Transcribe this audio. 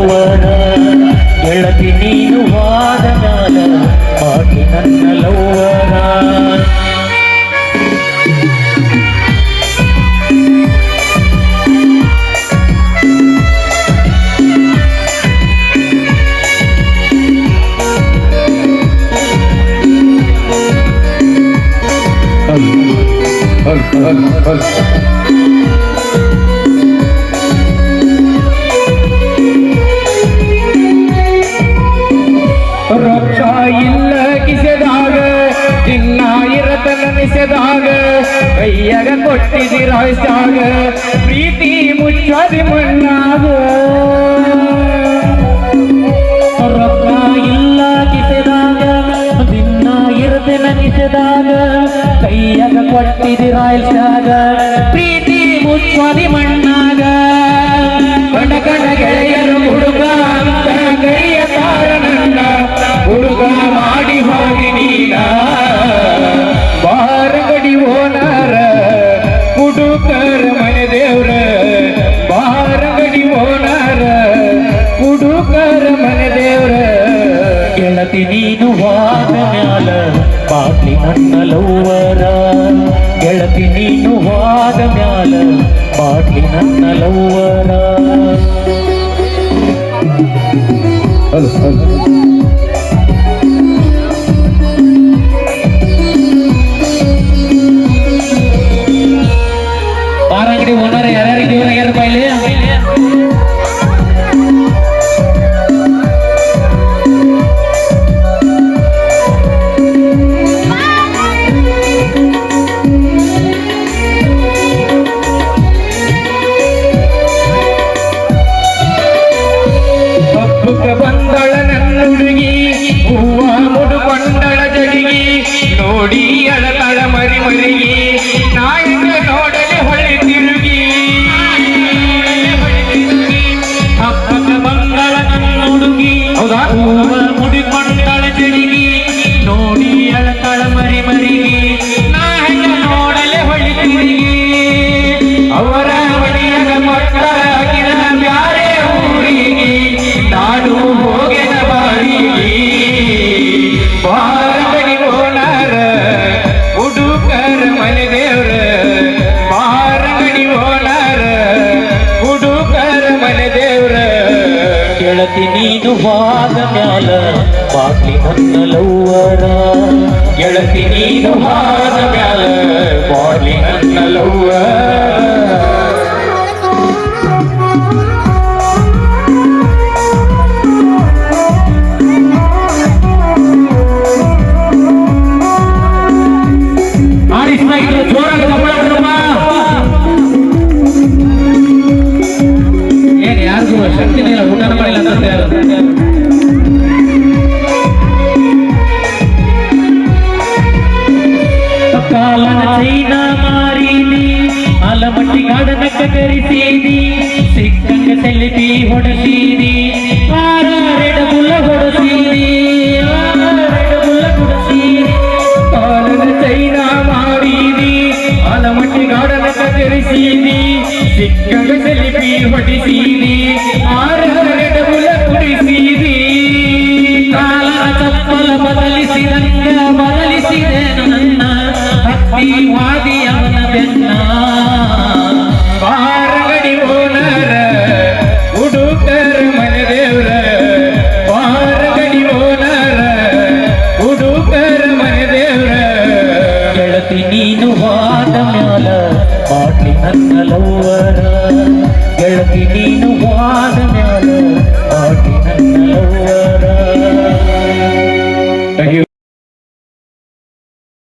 ಲವ್ವರ ಗೆಳತಿ ನೀನು ವಾದ ಮ್ಯಾಲ ಮಾಡಿ ನನ್ನ ಲವ್ವರ ರೊಕ್ಕ ಇಲ್ಲ ಕಿಸೆದಾಗ ಚಿನ್ನ ಇರತನ ನಿಸೆದಾಗ ಕೈಯಾಗ ಕೊಟ್ಟಿದಿರಾಯ್ಸಾಗ ಪ್ರೀತಿ ಮುಚ್ಚದಿ ಮಣ್ಣಾಗ ರೊಕ್ಕ ಇಲ್ಲ ಕಿಸೆದಾಗ ಚಿನ್ನ ಇರತನ ನಿಸೆದಾಗ ಕೈಯಾಗ ಕೊಟ್ಟಿದಿರಾಯ್ಸಾಗ ಪ್ರೀತಿ ಮುಚ್ಚದಿ ಮಣ್ಣಾಗ ಗಂಡ ಗಂಡ ಗೆಳೆಯರು ಹುಡುಗ ಅಂತ ಗೈಯ ಕಾರಣ ಹುಡುಗ ಮಾಡಿ ಹೋಗಿ ನೀನ ಬಾರಗಡಿ ಓನಾರ ಹುಡುಕರ ಮನೆ ದೇವ್ರ ಬಾರಗಡಿ ಓನಾರ ಹುಡುಕರ ಮನೆ ದೇವ್ರ ಗೆಳತಿ ನೀನು ವಾದ ಮ್ಯಾಲ ಬಾಟ್ಲಿ ನನ್ನ ಲವ್ವರ ಗೆಳತಿ ನೀನು ವಾದ ಮ್ಯಾಲ ಬಾಟ್ಲಿ ನನ್ನ ಲವ್ವರ ಬಾರಂಗಡಿ ಓನರ್ ಯಾರ್ಯಾರಿಗೆ ಯಾರ ಬಾಯ್ಲಿ ಬಂದಳ ನನ್ನ ಹುಡುಗಿ ಹೂವ ಮುಡುಕೊಂಡಳ ಜಡಿಗಿ ನೋಡಿ ಅಳತಳ ಮರಿ ಮರಿಗಿ ನಾಯಿನ ನೋಡಲಿ ಹೊಳಿ ತಿರುಗಿ ಹಬ್ಬದ ಬಂದಳ ನನ್ನ ಹುಡುಗಿ ಹೌದಾ ಹೂವ ಮುಡಿಕೊಂಡಳ ಜಡಿಗಿ ನೋಡಿ ಅಳತಳ ಮರಿ ಮರಿಗಿ ನಾಯಿನ ನೋಡಲಿ ಹೊಳಿ ತಿರುಗಿ ಅವರ ಮನೆಯಾಗ ಮಕ್ಕಳಾಗಿನ ಬ್ಯಾರೆ ಊರಿಗೆ ನಾನು ಹೋಗೆನ ಬಾರಿಗೆ ಬಾರಗಡಿ ಓನಾರ ಹುಡುಕರ ಮನೆ ದೇವ್ರ ಬಾರಗಡಿ ಓನಾರ ಹುಡುಕರ ಮನೆ ದೇವ್ರ ಗೆಳತಿ ನೀನು ವಾದ ಮ್ಯಾಲ ಬಾಟ್ಲಿ ನನ್ನ ಲವ್ವರ ಗೆಳತಿ ನೀನು ವಾದ ಮ್ಯಾಲ ಬಾಟ್ಲಿ ನನ್ನ ಲವ್ವರ ಏನ್ ಯಾರಿಗೂ ಶಕ್ತಿನೇ ಇಲ್ಲ ಊಟನ ಮಾಡಿಲ್ಲ ಅಂತ ಕಾಲನ ಚೈನ ಮಾರೀನಿ ಆಲಮಟ್ಟಿ ಗಾರ್ಡನಕ್ಕ ಕರಿಸೀನಿ ಸಿಕ್ಕಂಗ ಸೆಲ್ಫಿ ಹೊಡಸೀನಿ ಆರೆಡಬುಲ್ಲ ಹೊಡಸೀನಿ ಕಾಲನ ಚೈನ ಮಾರೀನಿ ಆಲಮಟ್ಟಿ ಗಾರ್ಡನಕ್ಕ ಕರಿಸೀನಿ ಸಿಕ್ಕಂಗ ಸೆಲ್ಫಿ ಹೊಡಿಸೀನಿ ಆರೆಡಬುಲ್ಲ ಕುಡಿಸೀನಿ ಕಾಲ ಚಪ್ಪಲ ಬದಲಿಸಿದಂಗ ಬದಲಿಸಿದೆ ನನ್ನ ಭಕ್ತಿವಾದಿ ಅವನ ಬೆನ್ನ ಬಾರಗಡಿ ಓನರ ಹುಡುಕರ ಮನೆ ದೇವ್ರ ಬಾರಗಡಿ ಓನರ ಹುಡುಕರ ಮನೆ ದೇವ್ರ ಗೆಳತಿ ನೀನು ವಾದ ಮ್ಯಾಲ ಬಾಟ್ಲಿ ನನ್ನ ಲವ್ವರ ಗೆಳತಿ ನೀನು ವಾದ